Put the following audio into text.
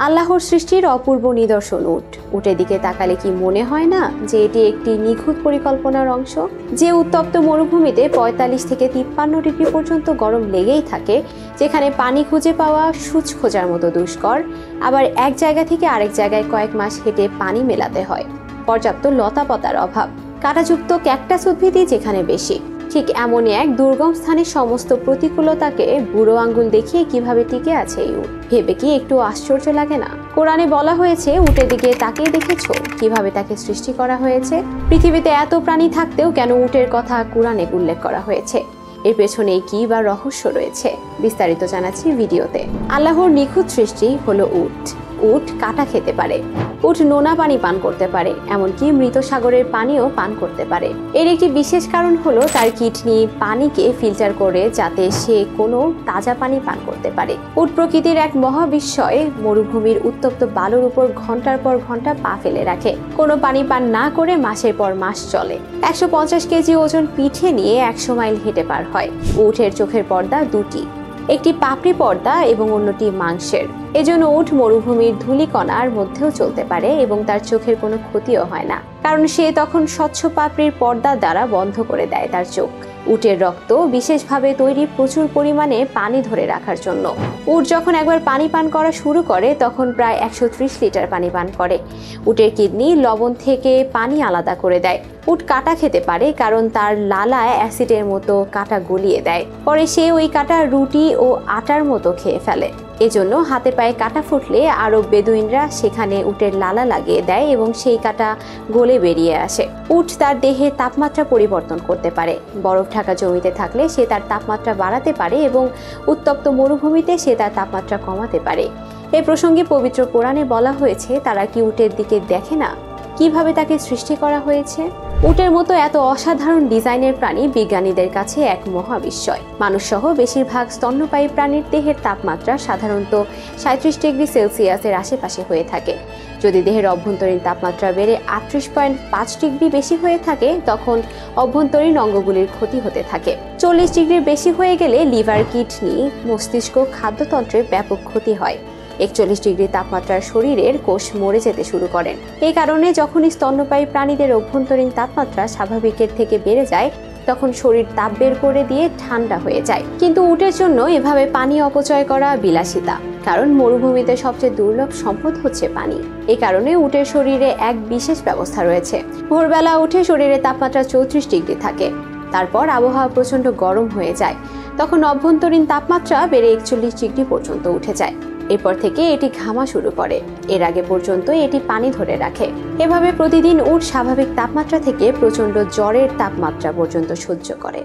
আল্লাহর সৃষ্টির অপূর্ব নিদর্শন উট। উটের দিকে তাকালে কি মনে হয় না যে এটি একটি নিখুঁত পরিকল্পনার অংশ? যে উত্তপ্ত মরুভূমিতে ৪৫ থেকে ৫৩ ডিগ্রি পর্যন্ত গরম লেগেই থাকে, যেখানে পানি খুঁজে পাওয়া সূচ খোঁজার মতো দুষ্কর, আবার এক জায়গা থেকে আরেক জায়গায় কয়েক মাস হেঁটে পানি মেলাতে হয়, পর্যাপ্ত লতাপাতার অভাব, কাঁটাযুক্ত ক্যাকটাস উদ্ভিদই যেখানে বেশি, ঠিক এমনই এক দুর্গম স্থানের সমস্ত প্রতিকূলতাকে বুড়ো আঙ্গুল দেখিয়ে কিভাবে টিকে আছে এই উট, ভেবে কি একটু আশ্চর্য লাগে না? কোরআনে বলা হয়েছে, উটের দিকে তাকিয়ে দেখেছো কিভাবে তাকে সৃষ্টি করা হয়েছে? পৃথিবীতে এত প্রাণী থাকতেও কেন উটের কথা কোরআনে উল্লেখ করা হয়েছে? এর পেছনে কি বা রহস্য রয়েছে? বিস্তারিত জানাচ্ছি ভিডিওতে। আল্লাহর নিখুঁত সৃষ্টি হলো উট। উট কাঁটা খেতে পারে, উট নোনা পানি পান করতে পারে, এমনকি মৃত সাগরের পানিও পান করতে পারে। এর একটি বিশেষ কারণ হলো তার কিডনি পানিকে ফিল্টার করে যাতে সে কোনো তাজা পানি পান করতে পারে। উট প্রকৃতির এক মহাবিস্ময়, মরুভূমির উত্তপ্ত বালুর উপর ঘন্টার পর ঘন্টা পা ফেলে রাখে, কোনো পানি পান না করে মাসের পর মাস চলে। ১৫০ কেজি ওজন পিঠে নিয়ে ১০০ মাইল হেঁটে পার হয়। উটের চোখের পর্দা দুটি, একটি পাপড়ি পর্দা এবং অন্যটি মাংসের। এজন্য উট মরুভূমির ধূলিকণার মধ্যেও চলতে পারে এবং তার চোখের কোনো ক্ষতিও হয় না, কারণ সে তখন স্বচ্ছ পাপড়ির পর্দা দ্বারা বন্ধ করে দেয় তার চোখ। উটের রক্ত বিশেষভাবে তৈরি প্রচুর পরিমাণে পানি ধরে রাখার জন্য। উট যখন একবার পানি পান করা শুরু করে তখন প্রায় ১৩০ লিটার পানি পান করে। উটের কিডনি লবণ থেকে পানি আলাদা করে দেয়। উট কাঁটা খেতে পারে কারণ তার লালায় অ্যাসিডের মতো কাঁটা গলিয়ে দেয়, পরে সে ওই কাঁটা রুটি ও আটার মতো খেয়ে ফেলে। এজন্য হাতে পায়ে কাঁটা ফুটলে আরব বেদুইনরা সেখানে উটের লালা লাগিয়ে দেয় এবং সেই কাঁটা গলে বেরিয়ে আসে। উট তার দেহের তাপমাত্রা পরিবর্তন করতে পারে। বরফ ঢাকা জমিতে থাকলে সে তার তাপমাত্রা বাড়াতে পারে এবং উত্তপ্ত মরুভূমিতে সে তার তাপমাত্রা কমাতে পারে। এই প্রসঙ্গে পবিত্র কোরআনে বলা হয়েছে, তারা কি উটের দিকে দেখে না কিভাবে তাকে সৃষ্টি করা হয়েছে? উটের মতো এত অসাধারণ ডিজাইনের প্রাণী বিজ্ঞানীদের কাছে এক মহাবিস্ময়। মানুষসহ বেশিরভাগ স্তন্যপায়ী প্রাণীর দেহের তাপমাত্রা সাধারণত ৩৭ ডিগ্রি সেলসিয়াসের আশেপাশে হয়ে থাকে। যদি দেহের অভ্যন্তরীণ তাপমাত্রা বেড়ে ৩৮.৫ ডিগ্রি বেশি হয়ে থাকে, তখন অভ্যন্তরীণ অঙ্গগুলির ক্ষতি হতে থাকে। ৪০ ডিগ্রির বেশি হয়ে গেলে লিভার, কিডনি, মস্তিষ্ক, খাদ্যতন্ত্রের ব্যাপক ক্ষতি হয়। ৪১ ডিগ্রি তাপমাত্রার শরীরের কোষ মরে যেতে শুরু করেন। এই কারণে যখন স্তন্যপায়ী প্রাণীদের অভ্যন্তরীণ তাপমাত্রা স্বাভাবিকের থেকে বেড়ে যায়, তখন শরীর তাপ বের করে দিয়ে ঠান্ডা হয়ে যায়। কিন্তু উটের জন্য এভাবে পানি অপচয় করা বিলাসিতা, কারণ মরুভূমিতে সবচেয়ে দুর্লভ সম্পদ হচ্ছে পানি। এই কারণে উটের শরীরে এক বিশেষ ব্যবস্থা রয়েছে। ভোরবেলা উঠে শরীরের তাপমাত্রা ৩৪ ডিগ্রি থাকে, তারপর আবহাওয়া প্রচন্ড গরম হয়ে যায়, তখন অভ্যন্তরীণ তাপমাত্রা বেড়ে ৪১ ডিগ্রি পর্যন্ত উঠে যায়। এরপর থেকে এটি ঘামা শুরু করে। এর আগে পর্যন্ত এটি পানি ধরে রাখে। এভাবে প্রতিদিন উট স্বাভাবিক তাপমাত্রা থেকে প্রচন্ড জ্বরের তাপমাত্রা পর্যন্ত সহ্য করে।